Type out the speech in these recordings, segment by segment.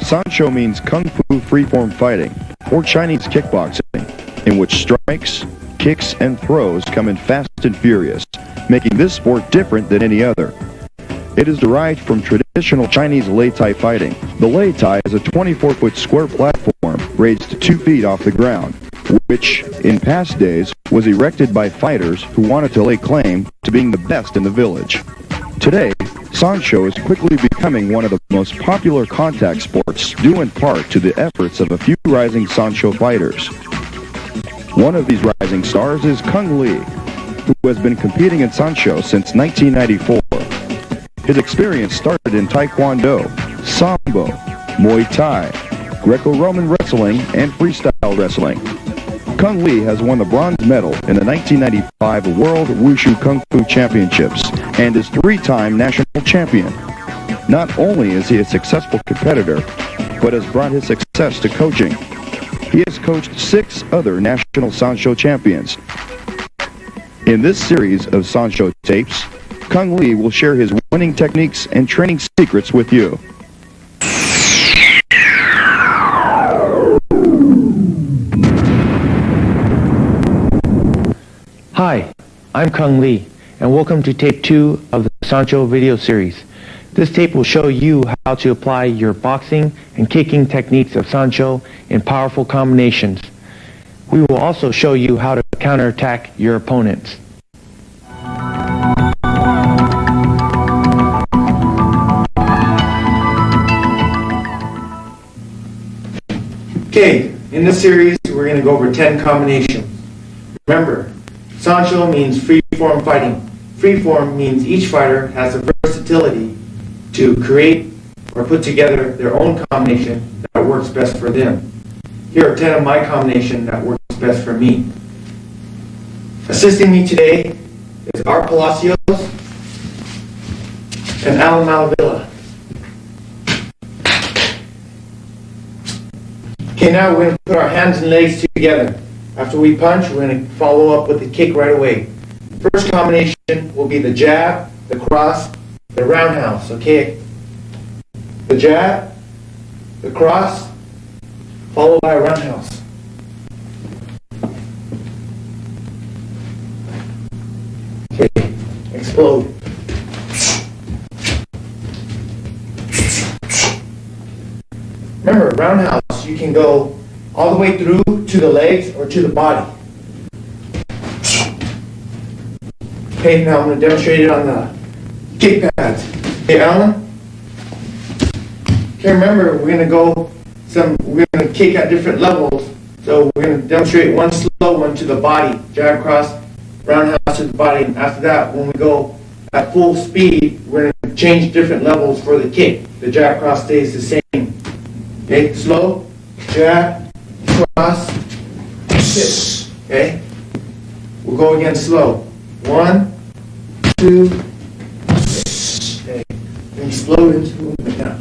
Sanshou means Kung Fu freeform fighting, or Chinese kickboxing, in which strikes, kicks, and throws come in fast and furious, making this sport different than any other. It is derived from traditional Chinese Lei Tai fighting. The Lei Tai is a 24-foot square platform raised 2 feet off the ground, which, in past days, was erected by fighters who wanted to lay claim to being the best in the village. Today, Sanshou is quickly becoming one of the most popular contact sports, due in part to the efforts of a few rising Sanshou fighters. One of these rising stars is Kung Lee, who has been competing in Sanshou since 1994. His experience started in Taekwondo, Sambo, Muay Thai, Greco-Roman wrestling, and freestyle wrestling. Kung Lee has won the bronze medal in the 1995 World Wushu Kung Fu Championships and is 3-time national champion. Not only is he a successful competitor, but has brought his success to coaching. He has coached 6 other national Sanshou champions. In this series of Sanshou tapes, Kung Lee will share his winning techniques and training secrets with you. Hi, I'm Kung Lee, and welcome to tape 2 of the Sanshou video series. This tape will show you how to apply your boxing and kicking techniques of Sanshou in powerful combinations. We will also show you how to counterattack your opponents. Okay, in this series we're going to go over 10 combinations. Remember, Sanshou means free-form fighting. Free-form means each fighter has the versatility to create or put together their own combination that works best for them. Here are 10 of my combinations that works best for me. Assisting me today is Art Palacios and Alan Malavilla. Okay, now we're going to put our hands and legs together. After we punch, we're going to follow up with the kick right away. First combination will be the jab, the cross, the roundhouse, okay? The jab, the cross, followed by a roundhouse. Okay, explode. Remember, roundhouse, you can go all the way through to the legs or to the body. Okay, now I'm going to demonstrate it on the kick pads. Okay, Alan? Okay, remember, we're going to kick at different levels. So we're going to demonstrate one slow one to the body, jab, cross, roundhouse to the body. And after that, when we go at full speed, we're going to change different levels for the kick. The jab, cross stays the same. Okay, slow, jab, cross, kick. Okay, we'll go again slow. 1, 2, 6. Okay, then slow into movement now.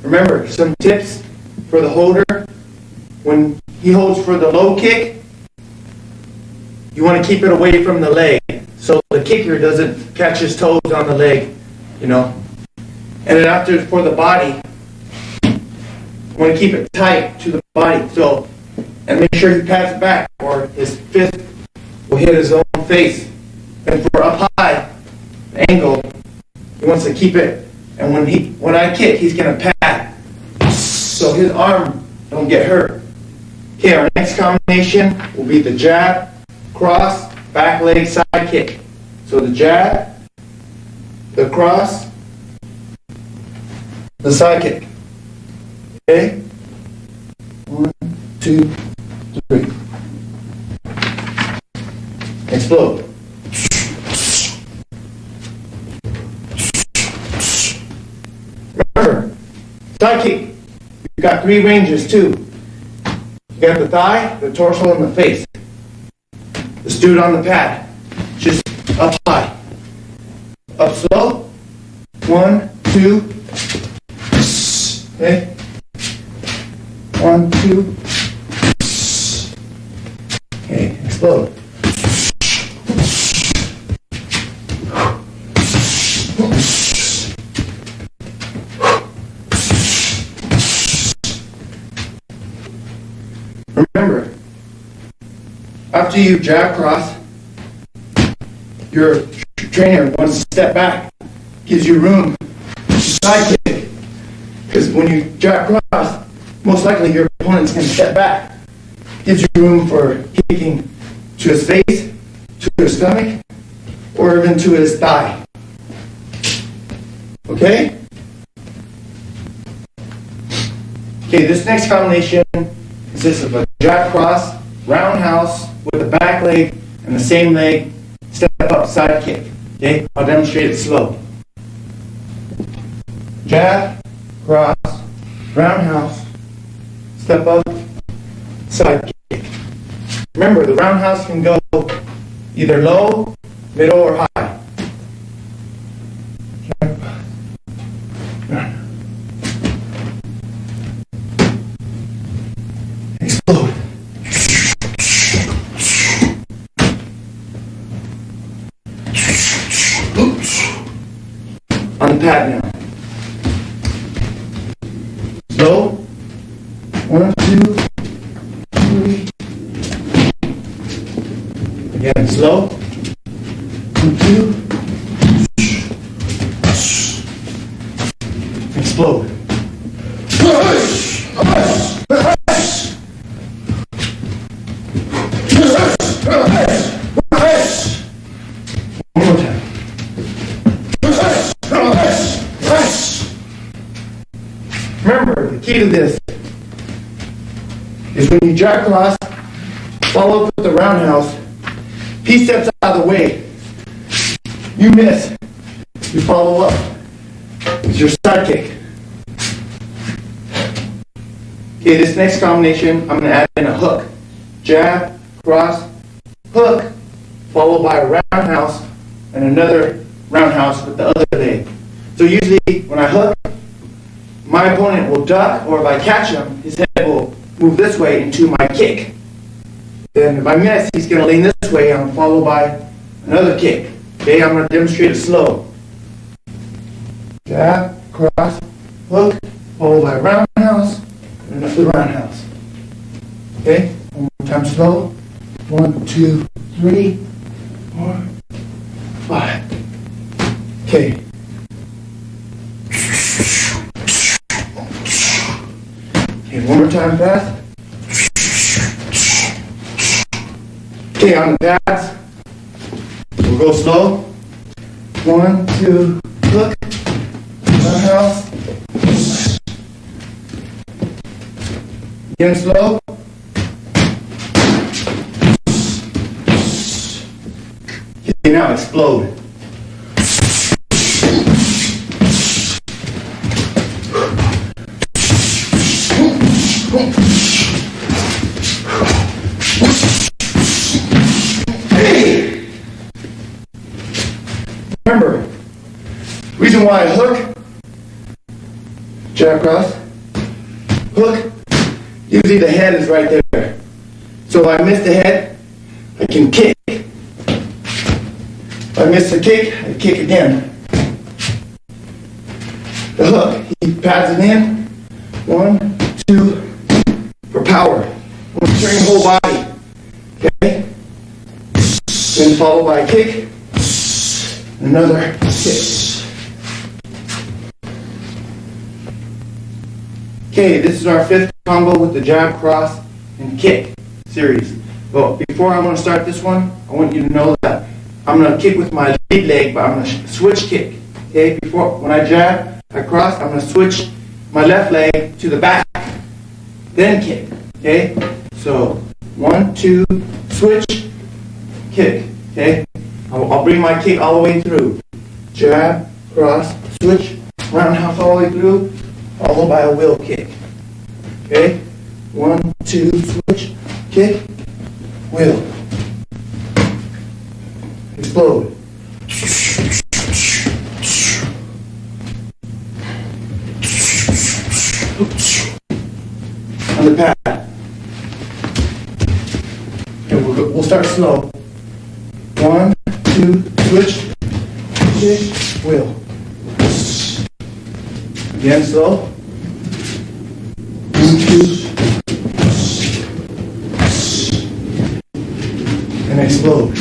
Remember, some tips for the holder. When he holds for the low kick, you want to keep it away from the leg so the kicker doesn't catch his toes on the leg, you know. And then after for the body, you want to keep it tight to the body. So, and make sure he pats it back or his fist will hit his own face. And for up high, the angle, he wants to keep it. And when I kick, he's going to pat, so his arm don't get hurt. Okay, our next combination will be the jab, cross, back leg, side kick. So the jab, the cross, the side kick. Okay? 1, 2, 3. Explode. Remember, side kick, you've got 3 ranges too. You got the thigh, the torso, and the face. Let's do it on the pad. Just up high. Up slow. 1, 2. Okay. 1, 2. Okay, explode. Remember, after you jab cross, your trainer wants to step back, gives you room to side kick. Because when you jab cross, most likely your opponent's going to step back. Gives you room for kicking to his face, to his stomach, or even to his thigh. Okay? Okay, this next combination consists of a jab cross, roundhouse with the back leg and the same leg, step up side kick. Okay, I'll demonstrate it slow. Jab, cross, roundhouse, step up, side kick. Remember, the roundhouse can go either low, middle, or high. Explode. Oops. On the pad now. Slow. 1, 2, 3. Again, slow. 1, 2. Explode. One more time. Remember, the key to this is when you jab cross, follow up with the roundhouse, he steps out of the way, you miss, you follow up. It's your side kick. Okay, this next combination, I'm going to add in a hook. Jab, cross, hook, followed by a roundhouse and another roundhouse with the other leg. So usually when I hook, my opponent will duck, or if I catch him, his head will move this way into my kick. Then if I miss, he's going to lean this way and followed by another kick. Okay, I'm going to demonstrate it slow. Jab, cross, hook, followed by a roundhouse and another roundhouse. Okay, one more time slow. 1, 2, 3, 4, 5. Okay. Okay, one more time fast. Okay, on the pads, we'll go slow. 1, 2, hook, roundhouse. Again slow. Okay, now explode. Hey! Remember, reason why I hook, jab cross, hook, usually the head is right there. So if I miss the head, I can kick. If I miss the kick, I kick again. The hook, he pads it in. 1, 2, for power. I'm going to turn your whole body. Okay? Then followed by a kick. Another kick. Okay, this is our 5th combo with the jab, cross, and kick series. But before I'm going to start this one, I want you to know that I'm going to kick with my lead leg, but I'm going to switch kick. Okay, when I jab, I cross, I'm going to switch my left leg to the back, then kick. Okay? So, 1, 2, switch, kick. Okay? I'll bring my kick all the way through. Jab, cross, switch, roundhouse all the way through, followed by a wheel kick. Okay? 1, 2, switch, kick, wheel. Explode. On the pad. Okay, we'll start slow. 1, 2, switch, kick, wheel. Again, slow. 1, 2, and explode.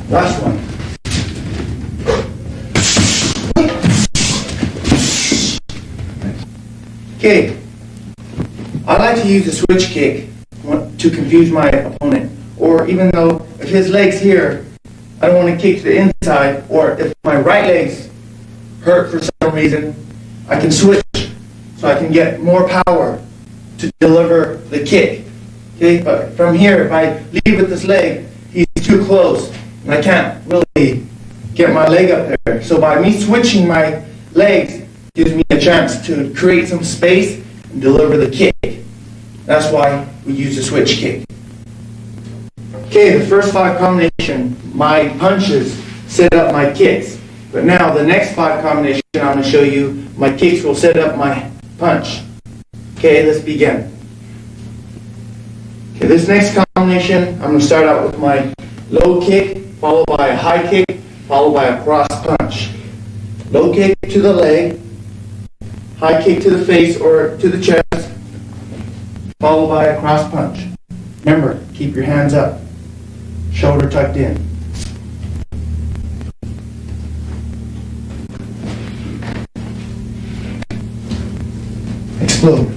Last one. Okay. I like to use the switch kick to confuse my opponent. Or even though if his leg's here, I don't want to kick to the inside, or if my right leg's hurt for some reason, I can switch so I can get more power to deliver the kick. Okay, but from here, if I leave with this leg, he's too close, and I can't really get my leg up there. So by me switching my legs, gives me a chance to create some space and deliver the kick. That's why we use the switch kick. Okay, the first 5 combination, my punches set up my kicks. But now the next 5 combination I'm going to show you, my kicks will set up my punch. Okay, let's begin. Okay, this next combination, I'm going to start out with my low kick, followed by a high kick, followed by a cross punch. Low kick to the leg, high kick to the face or to the chest, followed by a cross punch. Remember, keep your hands up, shoulder tucked in. Explode.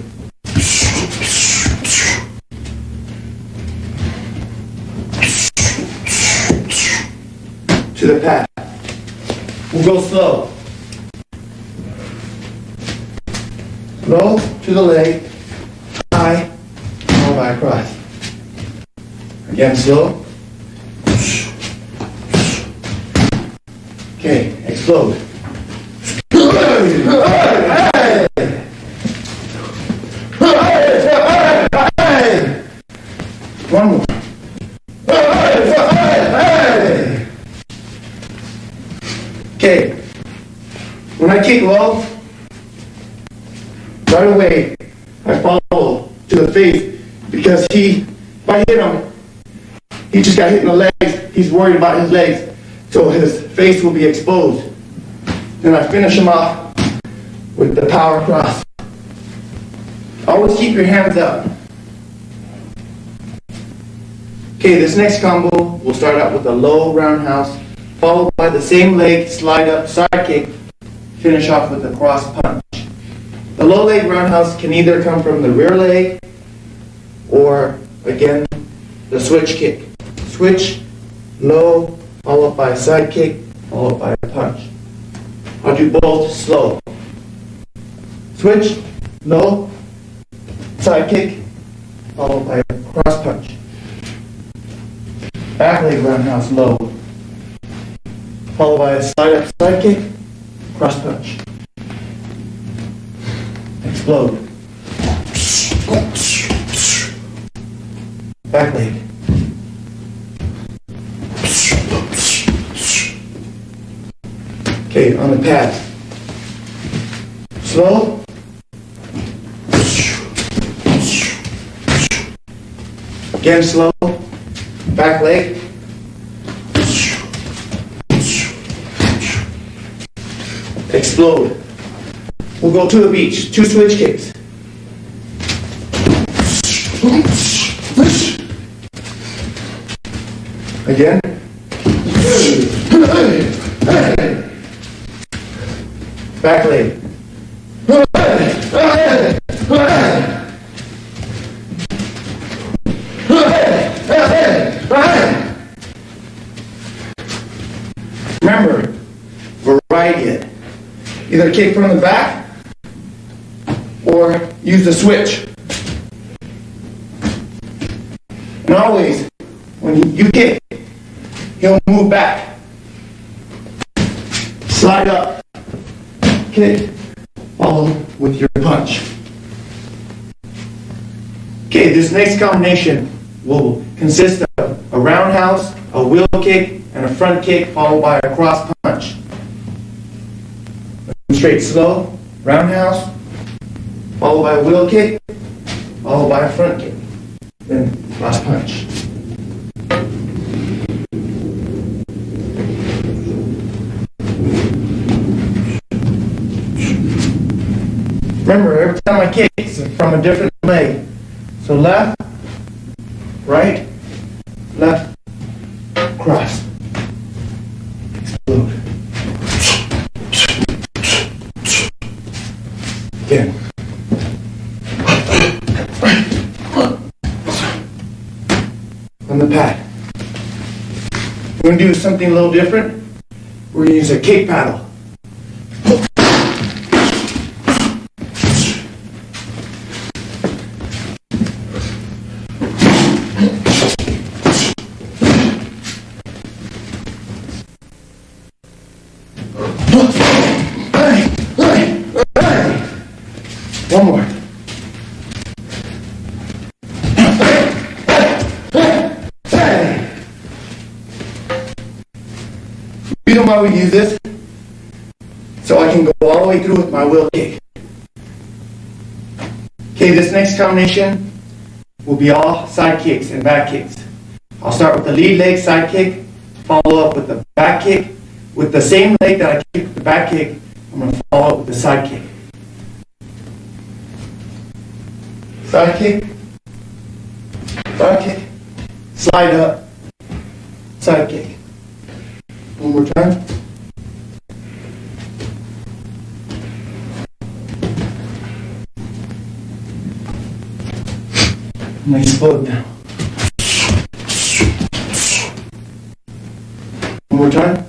To the pad. We'll go slow. Low to the leg, high, followed by a cross. Again, slow. Okay, explode. One more. Okay, when I kick low, right away I follow to the face because if I hit him, he just got hit in the legs, he's worried about his legs, so his face will be exposed. Then I finish him off with the power cross. Always keep your hands up. Okay, this next combo, we'll start out with a low roundhouse, followed by the same leg slide up side kick, finish off with a cross punch. The low leg roundhouse can either come from the rear leg or, again, the switch kick. Switch, low, followed by a side kick, followed by a punch. I'll do both slow. Switch, low, side kick, followed by a cross punch. Back leg roundhouse low, followed by a slide up side kick, cross punch. Explode. Back leg. Okay, on the pad. Slow. Again slow. Back leg. Explode. We'll go to the beach. 2 switch kicks. Again. Back leg. Remember, variety it. Either kick from the back or use the switch. And always, when you kick, he'll move back. Slide up. Kick. Follow with your punch. Okay, this next combination will consist of a roundhouse, a wheel kick, and a front kick followed by a cross punch. Straight slow, roundhouse, followed by a wheel kick, followed by a front kick, then cross punch. Remember, every time I kick, it's from a different leg. So left, right, left, cross. Explode. Again. On the pad. We're going to do something a little different. We're going to use a kick paddle. One more. The reason why we use this, so I can go all the way through with my wheel kick. Okay, this next combination will be all side kicks and back kicks. I'll start with the lead leg side kick, follow up with the back kick. With the same leg that I kicked with the back kick, I'm going to follow up with the side kick. Side kick, back kick, slide up, side kick. One more time. And explode now. One more time.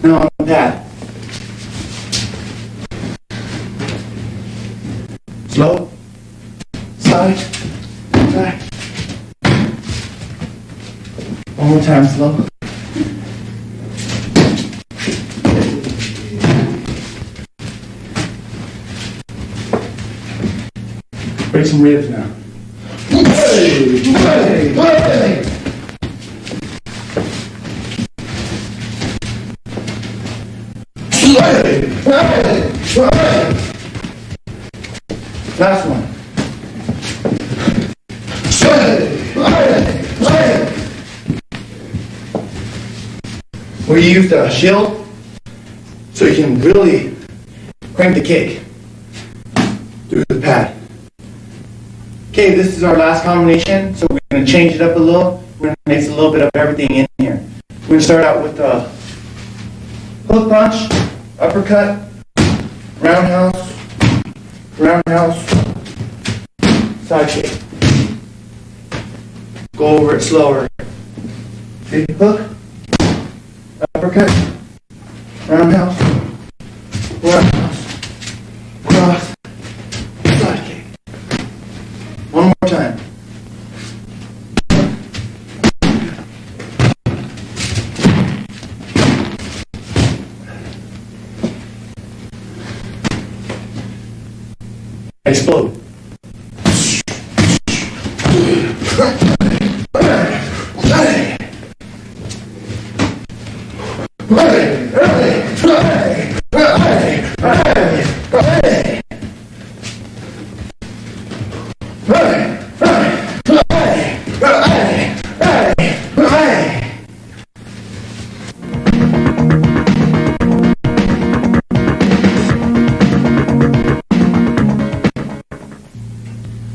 Now on the pad. Slow, side, back. One more time, slow. Break some ribs now. Last one. We used a shield so you can really crank the kick through the pad. Okay, this is our last combination, so we're going to change it up a little. We're going to mix a little bit of everything in here. We're going to start out with a hook punch, uppercut, roundhouse, roundhouse, side kick. Go over it slower. Big hook, uppercut, roundhouse, roundhouse, cross, side kick. One more time. Explode.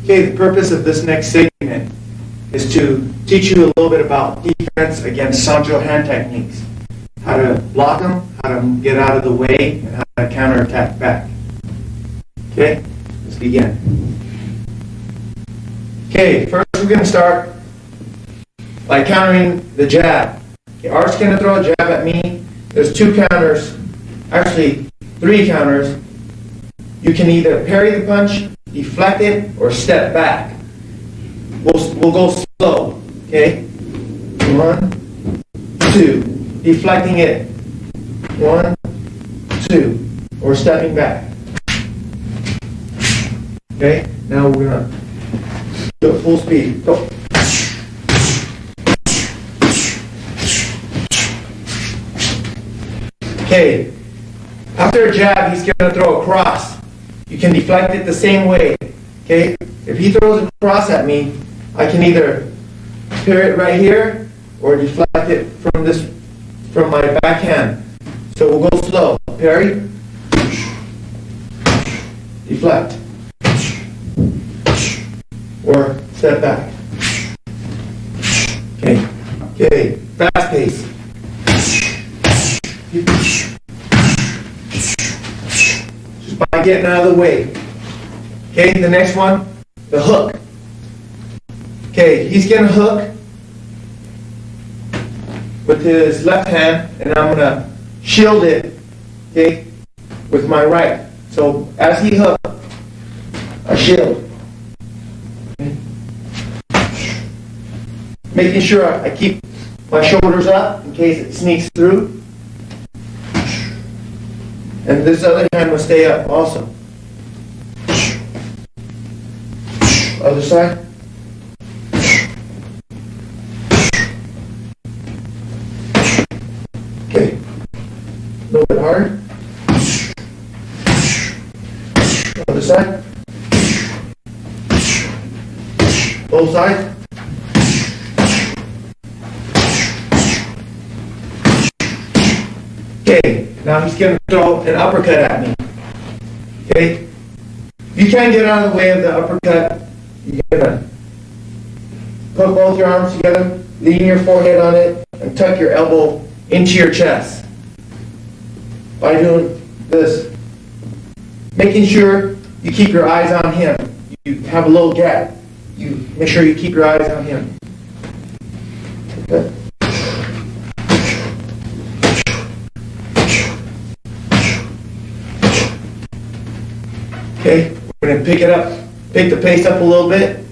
Okay, the purpose of this next segment is to teach you a little bit about defense against Sanshou hand techniques. How to block them, how to get out of the way, and how to counterattack back. Okay, let's begin. Okay, first we're going to start by countering the jab. Okay, Art's going to throw a jab at me. There's 2 counters, actually 3 counters. You can either parry the punch, deflect it, or step back. We'll go slow, okay? 1, 2. Deflecting it. 1, 2. Or stepping back. Okay? Now we're going to do it full speed. Go. Okay. After a jab, he's going to throw a cross. You can deflect it the same way. Okay? If he throws a cross at me, I can either parry it right here or deflect it from my backhand. So we'll go slow. Parry. Deflect. Or step back. Okay. Okay. Fast pace. Just by getting out of the way. Okay, the next one, the hook. Okay, he's gonna hook with his left hand, and I'm gonna shield it, okay, with my right. So as he hooks, I shield. Okay. Making sure I keep my shoulders up in case it sneaks through. And this other hand will stay up also. Other side. Okay. A little bit harder. Other side. Both sides. Okay, now he's going to throw an uppercut at me. Okay? You can't get out of the way of the uppercut. You're going to put both your arms together, lean your forehead on it, and tuck your elbow into your chest. By doing this, making sure you keep your eyes on him. You have a little gap. You make sure you keep your eyes on him. Okay. Okay, we're going to pick the pace up a little bit.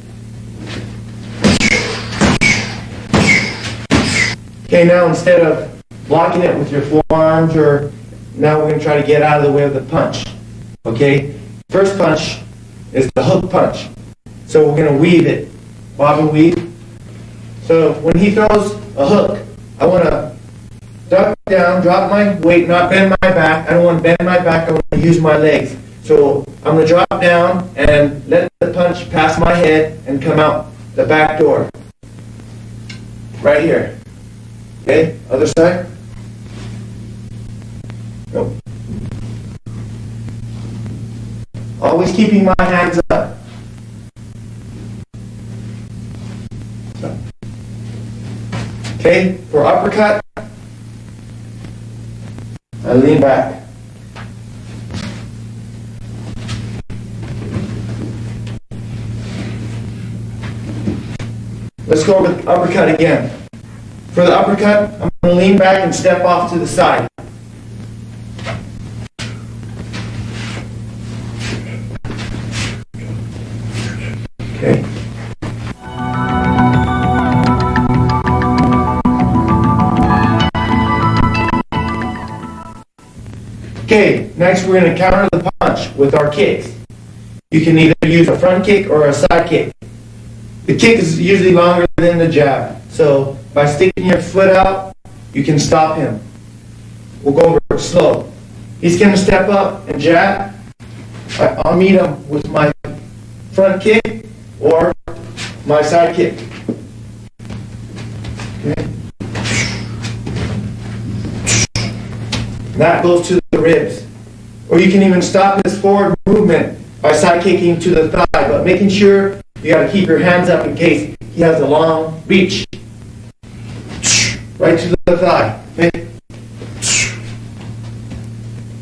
Okay, now instead of blocking it with your forearms, now we're going to try to get out of the way of the punch. Okay, first punch is the hook punch. So we're going to weave it, bob and weave. So when he throws a hook, I want to duck down, drop my weight, not bend my back. I don't want to bend my back, I want to use my legs. So I'm going to drop down and let the punch pass my head and come out the back door. Right here. Okay, other side. Nope. Always keeping my hands up. So. Okay, for uppercut, I lean back. Let's go with uppercut again. For the uppercut, I'm going to lean back and step off to the side. Okay. Okay, next we're going to counter the punch with our kicks. You can either use a front kick or a side kick. The kick is usually longer than the jab. So by sticking your foot out, you can stop him. We'll go over it slow. He's going to step up and jab. I'll meet him with my front kick or my side kick. Okay. That goes to the ribs. Or you can even stop his forward movement by side kicking to the thigh, but making sure you got to keep your hands up in case he has a long reach. Right to the thigh. Okay?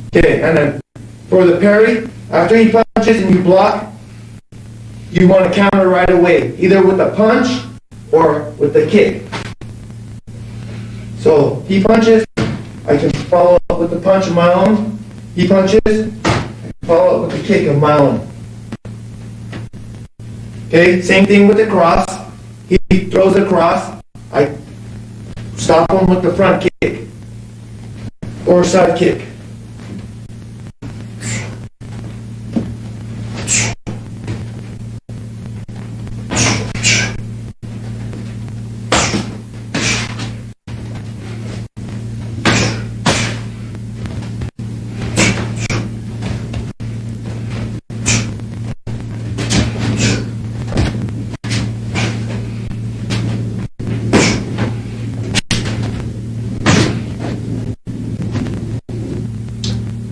Okay, and then for the parry, after he punches and you block, you want to counter right away, either with a punch or with a kick. So he punches, I can follow up with the punch of my own. He punches, I can follow up with the kick of my own. Okay, same thing with the cross. He throws a cross, I stop him with the front kick or side kick.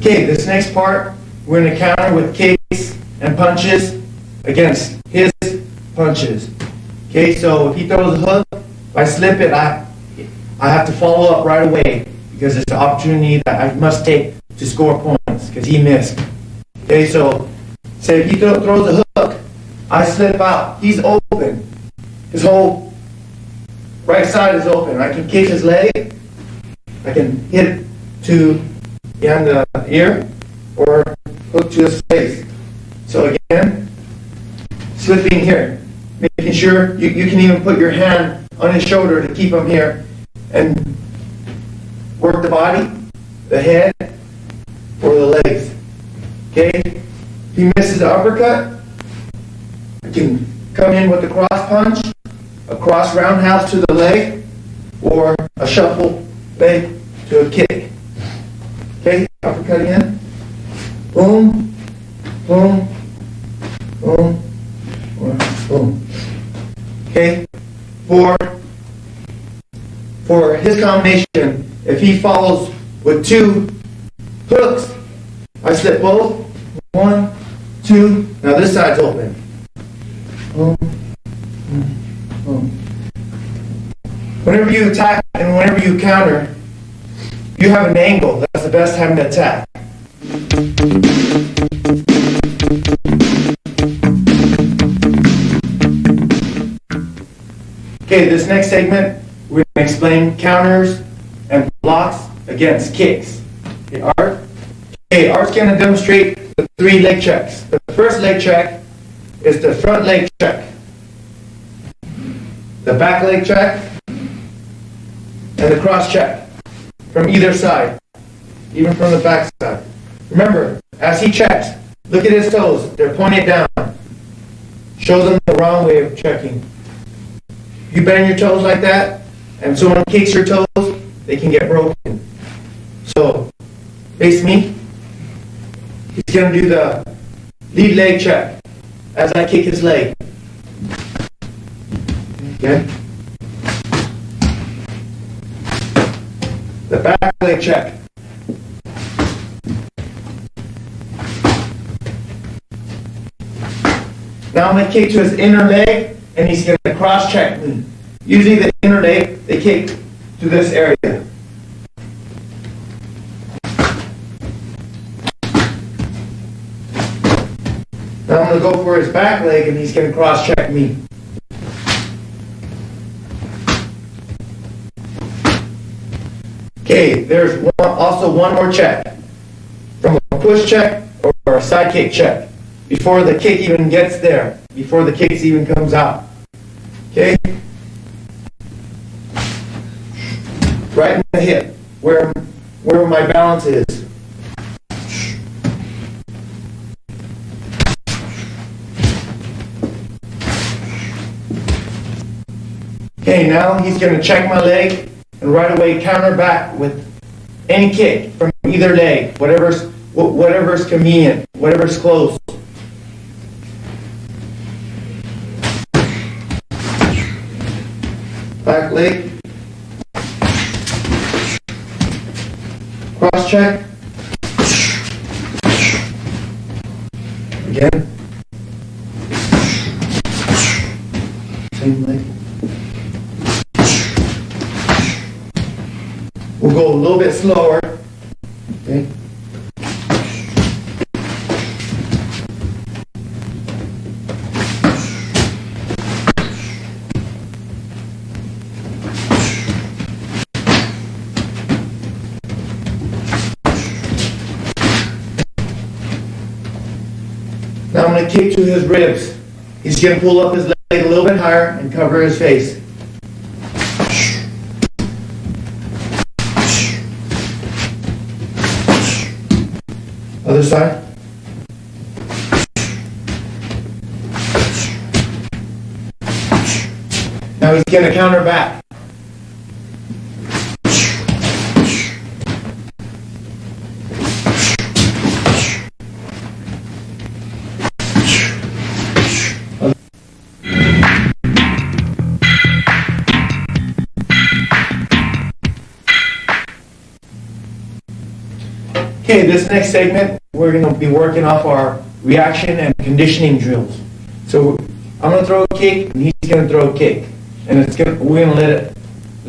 Okay, this next part, we're going to counter with kicks and punches against his punches. Okay, so if he throws a hook, if I slip it, I have to follow up right away because it's an opportunity that I must take to score points because he missed. Okay, so say if he throws a hook, I slip out, he's open. His whole right side is open. I can kick his leg, I can hit to behind the ear or hook to his face. So again, slipping here, making sure you can even put your hand on his shoulder to keep him here and work the body, the head, or the legs. Okay? If he misses the uppercut, I can come in with a cross punch, a cross roundhouse to the leg, or a shuffle leg to a kick. Okay, uppercut again. Boom, boom, boom, boom. Okay, for his combination, if he follows with 2 hooks, I slip both. 1, 2. Now this side's open. Boom, boom, boom. Whenever you attack and whenever you counter, you have an angle. That's the best time to attack. Okay, this next segment, we're going to explain counters and blocks against kicks. Okay, Art's going to demonstrate the 3 leg checks. The first leg check is the front leg check, the back leg check, and the cross check. From either side, even from the back side. Remember, as he checks, look at his toes. They're pointed down. Show them the wrong way of checking. You bend your toes like that, and someone kicks your toes, they can get broken. So, face me. He's going to do the lead leg check as I kick his leg. Okay? The back leg check. Now I'm going to kick to his inner leg, and he's going to cross check me. Usually the inner leg, they kick to this area. Now I'm going to go for his back leg, and he's going to cross check me. Okay, there's also one more check. From a push check or a side kick check. Before the kick even gets there. Before the kick even comes out. Okay? Right in the hip. Where my balance is. Okay, now he's going to check my leg. And right away counter back with any kick from either leg, whatever's convenient, whatever's close. Back leg. Cross check. Again. Same leg. We'll go a little bit slower. Okay. kick to his ribs. He's going to pull up his leg a little bit higher and cover his face. Other side. Now he's going to counter back. Okay, this next segment, we're going to be working off our reaction and conditioning drills. So I'm going to throw a kick, and he's going to throw a kick. And we're going to let it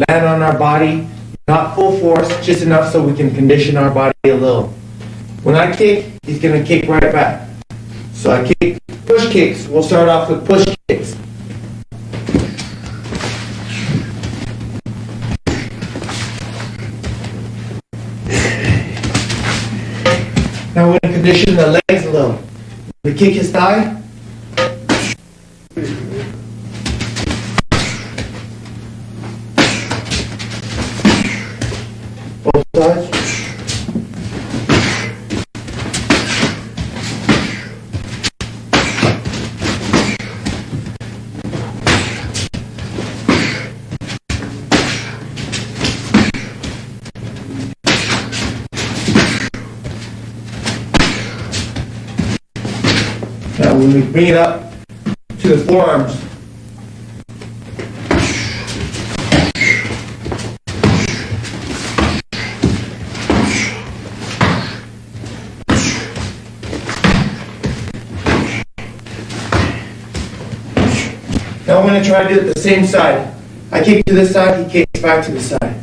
land on our body, not full force, just enough so we can condition our body a little. When I kick, he's going to kick right back. So I kick, push kicks. We'll start off with push kicks. Now we're going to condition the legs a little. We kick his thigh. Both sides. Now when we bring it up to the forearms, now I'm going to try to do it the same side. I kick to this side, he kicks back to the side.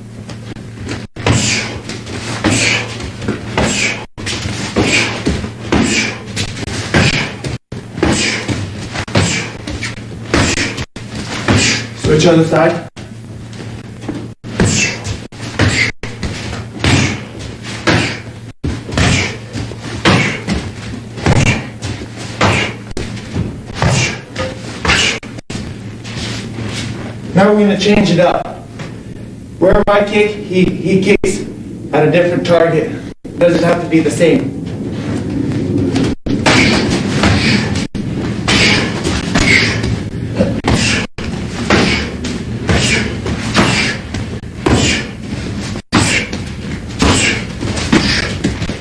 Switch other side. Now we're going to change it up. Where I kick, he kicks at a different target. It doesn't have to be the same.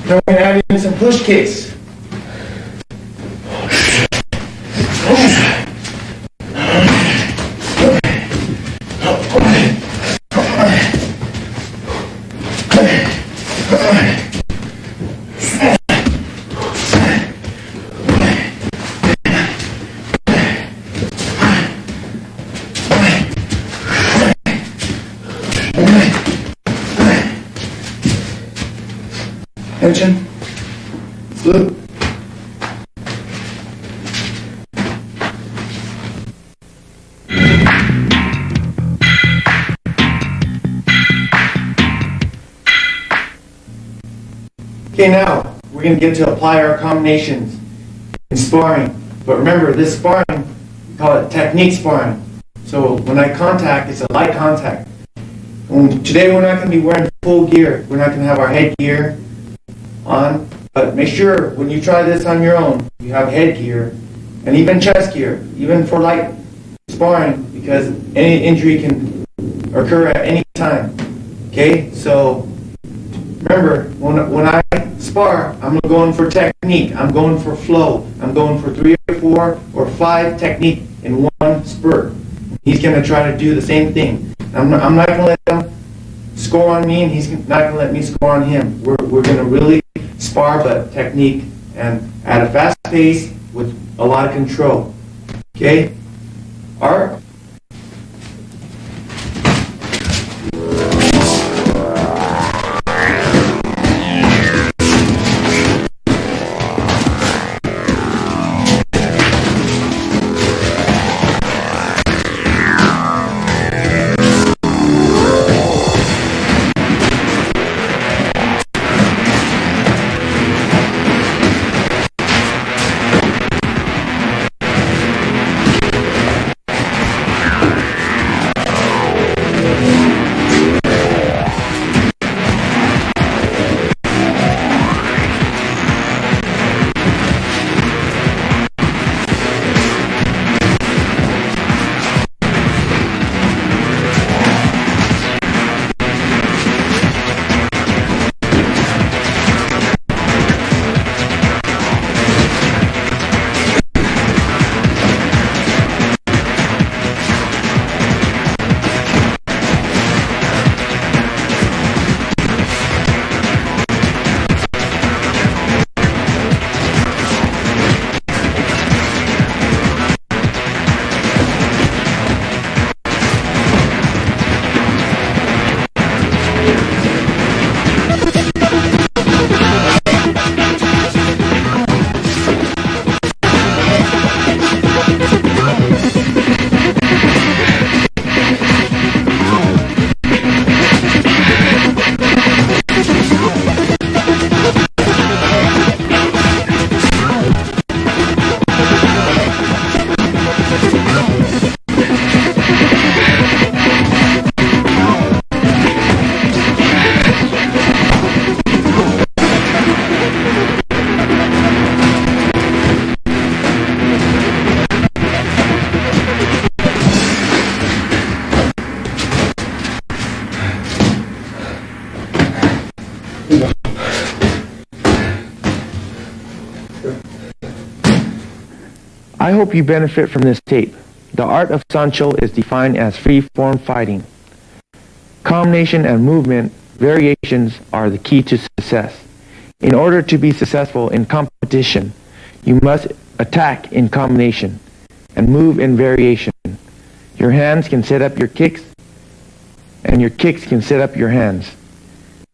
Now we're going to add in some push kicks. Tension. Flip. Okay, now we're going to get to apply our combinations in sparring. But remember, this sparring, we call it technique sparring. So when I contact, it's a light contact. Today we're not going to be wearing full gear. We're not going to have our headgear on, but make sure when you try this on your own, you have headgear and even chest gear, even for light sparring, because any injury can occur at any time. Okay, so remember, when I spar, I'm going for technique, I'm going for flow, I'm going for 3 or 4 or 5 technique in one spurt. He's going to try to do the same thing. I'm not going to let him score on me, and he's not going to let me score on him. We're going to really spar, but technique and at a fast pace with a lot of control. Okay? Art? I hope you benefit from this tape. The art of Sanshou is defined as free-form fighting. Combination and movement variations are the key to success. In order to be successful in competition, you must attack in combination and move in variation. Your hands can set up your kicks, and your kicks can set up your hands.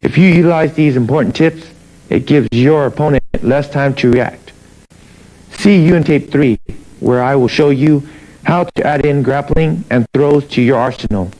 If you utilize these important tips, it gives your opponent less time to react. See you in tape 3, where I will show you how to add in grappling and throws to your arsenal.